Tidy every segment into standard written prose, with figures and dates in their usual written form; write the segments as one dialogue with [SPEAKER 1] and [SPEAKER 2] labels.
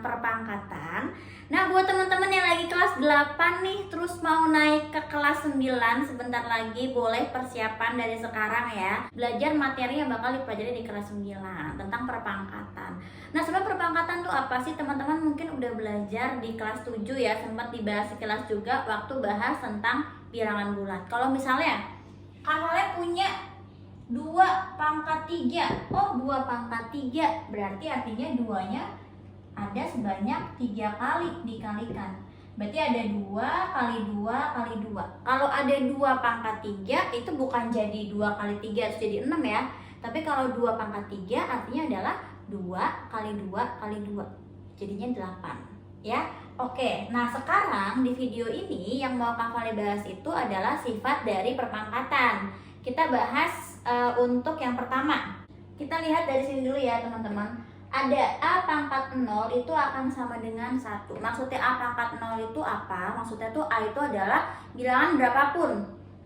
[SPEAKER 1] perpangkatan. Nah, buat teman-teman yang lagi kelas 8 nih, terus mau naik ke kelas 9 sebentar lagi, boleh persiapan dari sekarang ya. Belajar materi yang bakal dipelajari di kelas 9 tentang perpangkatan. Nah, sebenarnya perpangkatan tuh apa sih teman-teman? Mungkin udah belajar di kelas 7 ya, sempat dibahas di kelas juga waktu bahas tentang bilangan bulat. Kalau misalnya kalian punya 2 pangkat 3, oh 2 pangkat 3 berarti artinya duanya ada sebanyak 3 kali dikalikan. Berarti ada 2 kali 2 kali 2. Kalau ada 2 pangkat 3 itu bukan jadi 2 kali 3 itu jadi 6 ya. Tapi kalau 2 pangkat 3 artinya adalah 2 kali 2 kali 2. Jadinya 8 ya. Oke, nah sekarang di video ini yang mau Kak Vale bahas itu adalah sifat dari perpangkatan. Kita bahas untuk yang pertama. Kita lihat dari sini dulu ya teman-teman. Ada A pangkat 0 itu akan sama dengan 1. Maksudnya A pangkat 0 itu apa? Maksudnya tuh A itu adalah bilangan berapapun.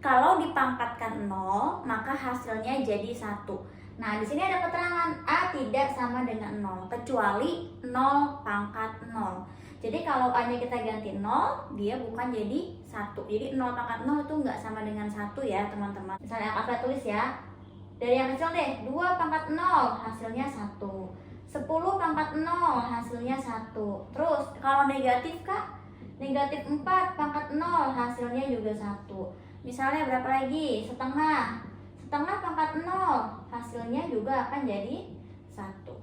[SPEAKER 1] Kalau dipangkatkan 0, maka hasilnya jadi 1. Nah, di sini ada keterangan A tidak sama dengan 0 kecuali 0 pangkat 0. Jadi kalau A-nya kita ganti 0, dia bukan jadi 1. Jadi 0 pangkat 0 itu nggak sama dengan 1 ya teman-teman. Misalnya Kakak tulis ya. Dari yang kecil deh, 2 pangkat 0 hasilnya 1. 10 pangkat 0 hasilnya 1. Terus kalau negatif Kak, negatif 4 pangkat 0 hasilnya juga 1. Misalnya berapa lagi? Setengah pangkat 0 hasilnya juga akan jadi 1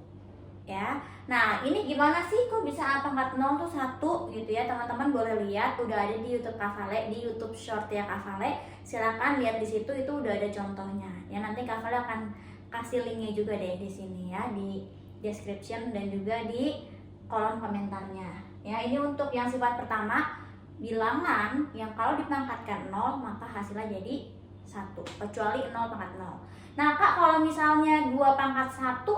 [SPEAKER 1] ya. Nah ini gimana sih kok bisa A pangkat 0 tuh 1 gitu ya teman-teman. Boleh lihat, udah ada di YouTube Kak Vale, di YouTube short ya Kak Vale. Silakan lihat di situ, itu udah ada contohnya ya. Nanti Kak Vale akan kasih linknya juga deh di sini ya, di description dan juga di kolom komentarnya ya. Ini untuk yang sifat pertama, bilangan yang kalau dipangkatkan 0 maka hasilnya jadi 1 kecuali 0 pangkat 0. Nah Kak, kalau misalnya 2 pangkat 1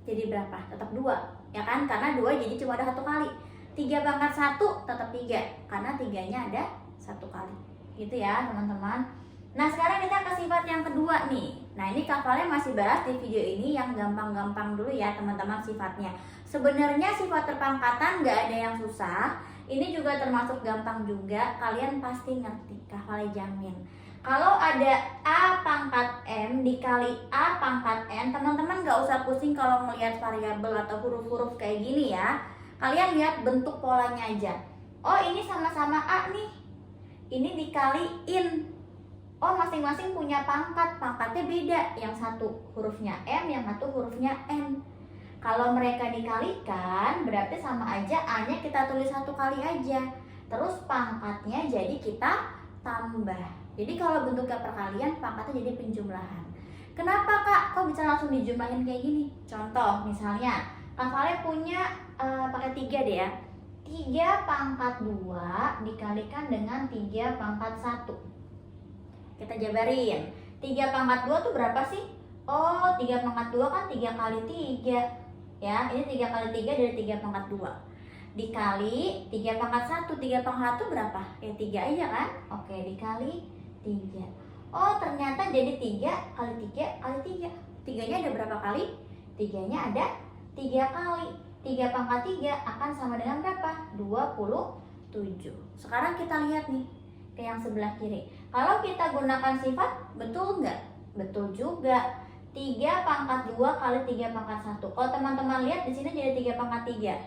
[SPEAKER 1] jadi berapa? Tetap 2 ya kan, karena 2 jadi cuma ada 1 kali. 3 pangkat 1 tetap 3 karena 3-nya ada 1 kali gitu ya teman-teman. Nah sekarang kita ke sifat yang kedua nih. Nah ini Kak Vale masih bahas di video ini yang gampang-gampang dulu ya teman-teman sifatnya. Sebenarnya sifat terpangkatan gak ada yang susah. Ini juga termasuk gampang juga, kalian pasti ngerti, Kak Vale jamin. Kalau ada A pangkat M dikali A pangkat N, teman-teman gak usah pusing kalau melihat variabel atau huruf-huruf kayak gini ya. Kalian lihat bentuk polanya aja. Oh ini sama-sama A nih, ini dikaliin. Oh masing-masing punya pangkat, pangkatnya beda. Yang satu hurufnya M, yang satu hurufnya N. Kalau mereka dikalikan berarti sama aja, A-nya kita tulis 1 kali aja. Terus pangkatnya jadi kita tambah. Jadi kalau bentuknya perkalian, pangkatnya jadi penjumlahan. Kenapa Kak? Kok bisa langsung dijumlahin kayak gini? Contoh misalnya, Kak Vale punya pakai 3 deh ya. 3 pangkat 2 dikalikan dengan 3 pangkat 1. Kita jabarin, 3 pangkat 2 tuh berapa sih? Oh 3 pangkat 2 kan 3 kali 3 ya. Ini 3 kali 3 dari 3 pangkat 2 dikali 3 pangkat 1. 3 pangkat 1 berapa? Ya 3 aja kan. Oke, dikali 3. Oh ternyata jadi 3 kali 3 kali 3. 3-nya ada berapa kali? 3-nya ada 3 kali. 3 pangkat 3 akan sama dengan berapa? 27. Sekarang kita lihat nih ke yang sebelah kiri. Kalau kita gunakan sifat, betul nggak? Betul juga. 3 pangkat 2 kali 3 pangkat 1. Kalau teman-teman lihat di sini jadi 3 pangkat 3.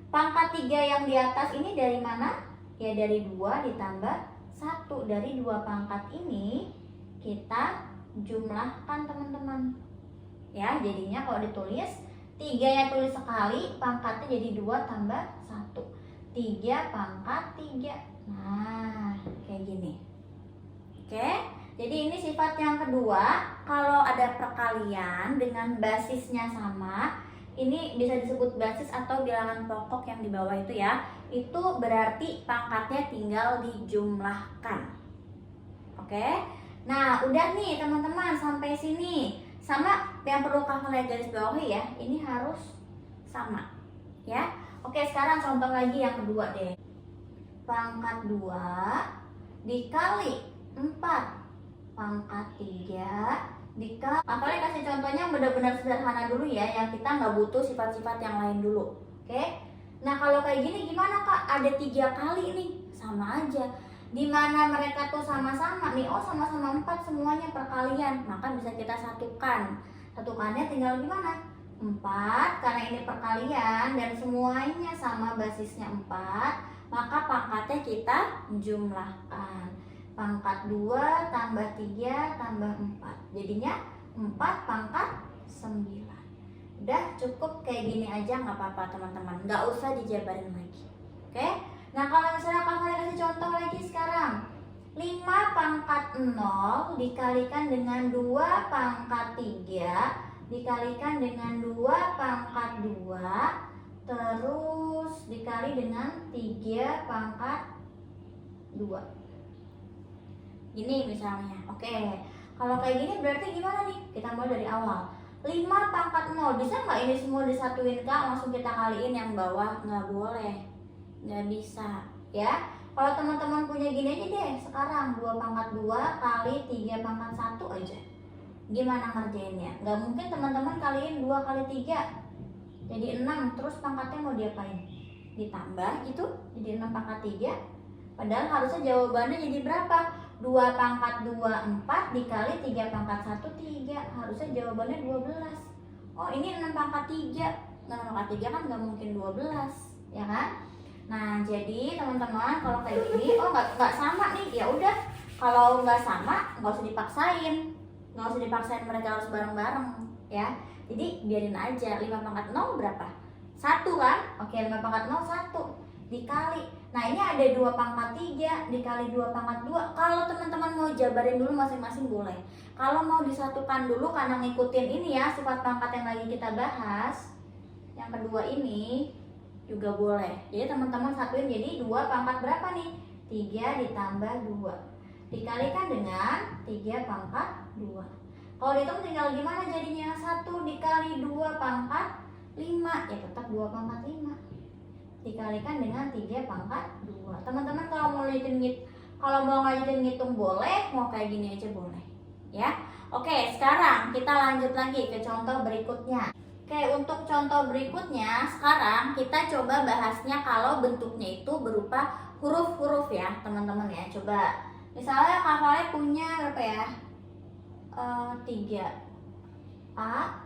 [SPEAKER 1] Pangkat 3 yang di atas ini dari mana? Ya dari 2 ditambah 1. Dari 2 pangkat ini kita jumlahkan teman-teman. Ya, jadinya kalau ditulis 3 yang tulis sekali, pangkatnya jadi 2 tambah 1. 3 pangkat 3. Nah, kayak gini. Oke, jadi ini sifat yang kedua. Kalau ada perkalian dengan basisnya sama, ini bisa disebut basis atau bilangan pokok yang di bawah itu ya. Itu berarti pangkatnya tinggal dijumlahkan. Oke, nah udah nih teman-teman sampai sini. Sama yang perlu Kak Vale garis bawahi ya, ini harus sama ya. Oke, sekarang contoh lagi yang kedua deh. Pangkat 2 dikali 4 pangkat 3 dikali. Kalian kasih contohnya benar-benar sederhana dulu ya, yang kita nggak butuh sifat-sifat yang lain dulu. Oke, Nah kalau kayak gini gimana Kak? Ada 3 kali nih, sama aja. Dimana mereka tuh sama-sama nih, oh sama-sama 4 semuanya perkalian, maka bisa kita satukan. Satukannya tinggal gimana? 4, karena ini perkalian dan semuanya sama basisnya 4, maka pangkatnya kita jumlahkan. Pangkat 2 tambah 3 tambah 4, jadinya 4 pangkat 9. Udah cukup kayak gini aja, nggak apa-apa teman-teman, nggak usah dijabarin lagi. Oke? Nah kalau misalnya Kak Vale kasih contoh lagi sekarang, 5 pangkat 0 dikalikan dengan 2 pangkat 3 dikalikan dengan 2 pangkat 2 terus dikali dengan 3 pangkat 2. Gini misalnya. Oke, kalau kayak gini berarti gimana nih? Kita mulai dari awal. 5 pangkat 0, bisa nggak ini semua disatuin Kak? Langsung kita kaliin yang bawah? Nggak boleh, nggak bisa ya. Kalau teman-teman punya gini aja deh sekarang, 2 pangkat 2 kali 3 pangkat 1 aja. Gimana ngerjainnya? Nggak mungkin teman-teman kaliin 2 kali 3 jadi 6, terus pangkatnya mau diapain? Ditambah gitu, jadi 6 pangkat 3. Padahal harusnya jawabannya jadi berapa? 2 pangkat 2 4 dikali 3 pangkat 1 3. Harusnya jawabannya 12. Oh ini 6 pangkat 3. 6 pangkat 3 kan nggak mungkin 12, ya kan? Nah jadi teman-teman kalau kayak gini, oh nggak sama nih, ya udah. Kalau nggak sama nggak usah dipaksain. Nggak usah dipaksain mereka harus bareng-bareng ya. Jadi biarin aja. 5 pangkat 0 berapa? 1 kan? Oke, 5 pangkat 0 1 dikali. Nah ini ada 2 pangkat 3 dikali 2 pangkat 2. Kalau teman-teman mau jabarin dulu masing-masing boleh. Kalau mau disatukan dulu karena ngikutin ini ya, sifat pangkat yang lagi kita bahas, yang kedua ini juga boleh. Jadi teman-teman satuin jadi 2 pangkat berapa nih? 3 ditambah 2 dikalikan dengan 3 pangkat 2. Kalau dihitung tinggal gimana jadinya? 1 dikali 2 pangkat 5, ya tetap 2 pangkat 5 dikalikan dengan 3 pangkat 2. Teman-teman kalau mau lanjutin ngitung boleh, mau kayak gini aja boleh ya. Oke, sekarang kita lanjut lagi ke contoh berikutnya. Oke, untuk contoh berikutnya sekarang kita coba bahasnya kalau bentuknya itu berupa huruf-huruf ya teman-teman ya. Coba misalnya Kak Vale punya berapa ya? 3 A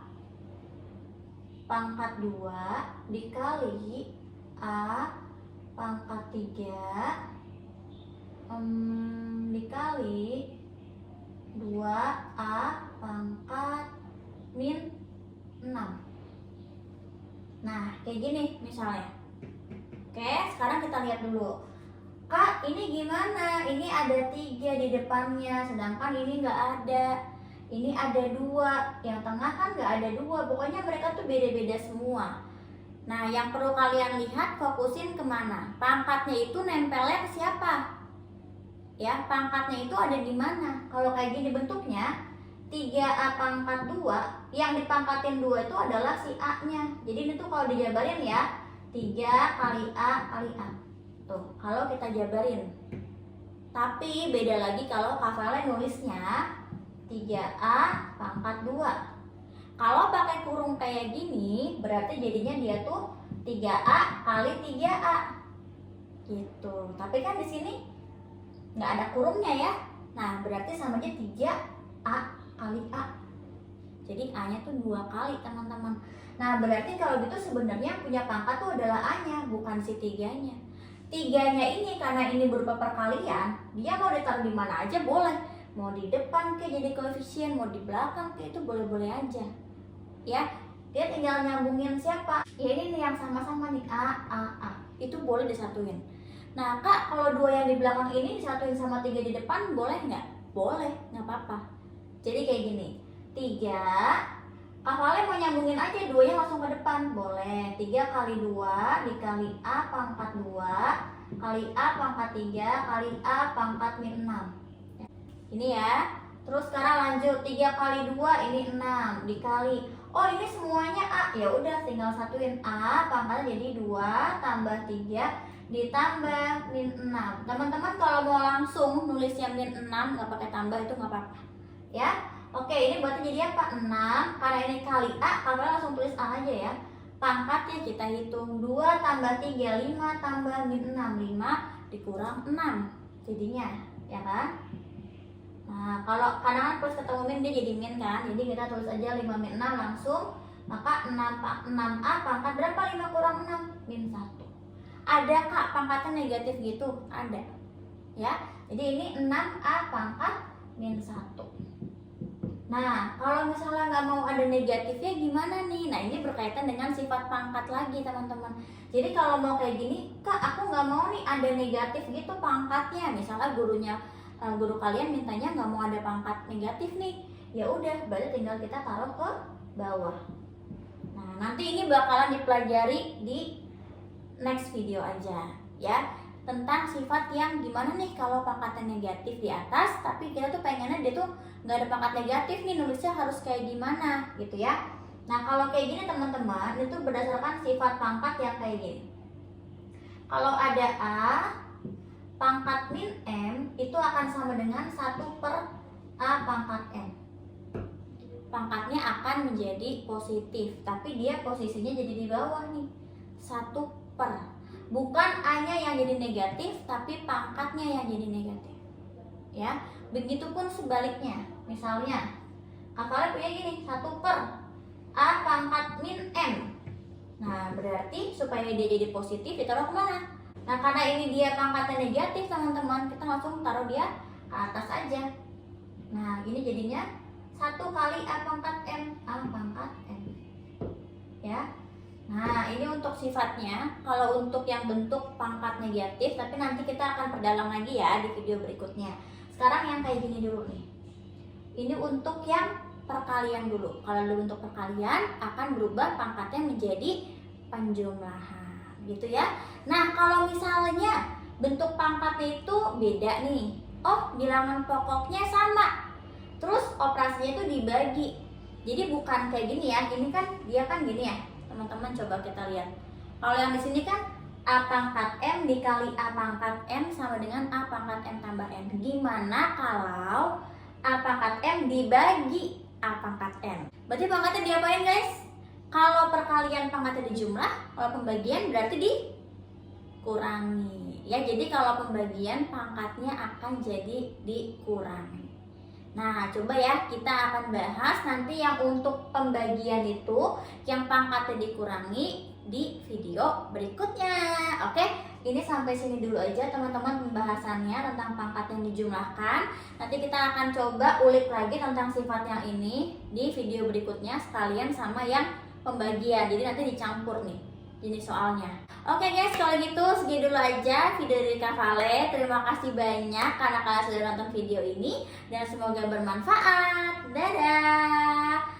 [SPEAKER 1] pangkat 2 dikali A pangkat 3 dikali 2A pangkat min 6. Nah kayak gini misalnya. Oke, sekarang kita lihat dulu. Kak ini gimana? Ini ada 3 di depannya, sedangkan ini nggak ada. Ini ada 2, yang tengah kan nggak ada 2. Pokoknya mereka tuh beda-beda semua. Nah, yang perlu kalian lihat, fokusin kemana? Pangkatnya itu nempelnya ke siapa? Ya, pangkatnya itu ada di mana? Kalau kayak gini bentuknya, 3A pangkat 2, yang dipangkatin 2 itu adalah si A-nya. Jadi ini tuh kalau dijabarin ya, 3 kali A kali A. Tuh, kalau kita jabarin. Tapi beda lagi kalau Kak Vale nulisnya 3A pangkat 2. Kalau pakai kurung kayak gini, berarti jadinya dia tuh 3A kali 3A. Gitu. Tapi kan di sini nggak ada kurungnya ya. Nah, berarti sama aja 3A kali A. Jadi A-nya tuh 2 kali, teman-teman. Nah, berarti kalau gitu sebenarnya yang punya pangkat tuh adalah A-nya, bukan si 3-nya. 3-nya ini karena ini berupa perkalian, dia mau ditaruh di mana aja boleh. Mau di depan kayak jadi koefisien, mau di belakang kayak itu boleh-boleh aja. Ya, dia tinggal nyambungin siapa? Ya ini nih yang sama-sama nih A. Itu boleh disatuin. Nah Kak, kalau 2 yang di belakang ini disatuin sama 3 di depan boleh nggak? Boleh, nggak apa-apa. Jadi kayak gini, 3, Kak Vale mau nyambungin aja 2-nya langsung ke depan, boleh. 3 kali 2 dikali A pangkat 2 kali A pangkat 3 kali A pangkat min 6. Ini ya. Terus sekarang lanjut, 3 kali 2 ini 6 dikali, oh ini semuanya A, ya udah tinggal satuin A pangkatnya jadi 2 tambah 3 ditambah min 6. Teman-teman kalau mau langsung nulisnya min 6 nggak pakai tambah itu nggak apa-apa ya. Oke, ini berarti jadi apa? 6, karena ini kali A, kalian langsung tulis A aja ya. Pangkatnya kita hitung 2 tambah 3, 5 tambah min 6, 5 dikurang 6 jadinya, ya kan? Nah, kalau kadang plus ketemu min dia jadi min kan, jadi kita tulis aja 5 min 6 langsung. Maka 6A pangkat berapa? 5 kurang 6, min 1. Ada kak pangkatnya negatif gitu? Ada ya, jadi ini 6A pangkat min 1. Nah, kalau misalnya nggak mau ada negatifnya gimana nih? Nah, ini berkaitan dengan sifat pangkat lagi teman-teman. Jadi kalau mau kayak gini, kak aku nggak mau nih ada negatif gitu pangkatnya. Misalnya guru kalian mintanya nggak mau ada pangkat negatif nih, ya udah berarti tinggal kita taruh ke bawah. Nah, nanti ini bakalan dipelajari di next video aja ya, tentang sifat yang gimana nih kalau pangkatnya negatif di atas, tapi kita tuh pengennya dia tuh nggak ada pangkat negatif nih, nulisnya harus kayak gimana gitu ya. Nah, kalau kayak gini teman-teman, itu berdasarkan sifat pangkat yang kayak gini. Kalau ada A pangkat min M itu akan sama dengan 1 per A pangkat M. Pangkatnya akan menjadi positif, tapi dia posisinya jadi di bawah nih, 1 per. Bukan A-nya yang jadi negatif, tapi pangkatnya yang jadi negatif. Ya, begitupun sebaliknya. Misalnya, kalian punya gini, 1 per A pangkat min M. Nah, berarti supaya dia jadi positif, ditaruh kemana? Nah, karena ini dia pangkatnya negatif teman-teman, kita langsung taruh dia ke atas aja. Nah, ini jadinya 1 kali A pangkat M, A pangkat M. Ya. Nah, ini untuk sifatnya. Kalau untuk yang bentuk pangkat negatif, tapi nanti kita akan perdalam lagi ya di video berikutnya. Sekarang yang kayak gini dulu nih. Ini untuk yang perkalian dulu. Kalau dulu untuk perkalian akan berubah pangkatnya menjadi penjumlahan. Gitu ya. Nah, kalau misalnya bentuk pangkatnya itu beda nih. Oh, bilangan pokoknya sama. Terus operasinya itu dibagi. Jadi bukan kayak gini ya. Ini kan dia kan gini ya. Teman-teman coba kita lihat. Kalau yang di sini kan A pangkat M dikali A pangkat M sama dengan A pangkat M tambah M. Gimana kalau A pangkat M dibagi A pangkat M? Berarti pangkatnya diapain guys? Kalau perkalian pangkatnya dijumlah, kalau pembagian berarti dikurangi. Ya, jadi kalau pembagian pangkatnya akan jadi dikurangi. Nah, coba ya kita akan bahas nanti yang untuk pembagian itu yang pangkatnya dikurangi di video berikutnya. Oke, ini sampai sini dulu aja teman-teman pembahasannya tentang pangkat yang dijumlahkan. Nanti kita akan coba ulik lagi tentang sifat yang ini di video berikutnya sekalian sama yang pembagian, jadi nanti dicampur nih jenis soalnya. Oke guys, kalau gitu segitu dulu aja video dari Kak Vale. Terima kasih banyak karena kalian sudah nonton video ini dan semoga bermanfaat. Dadah.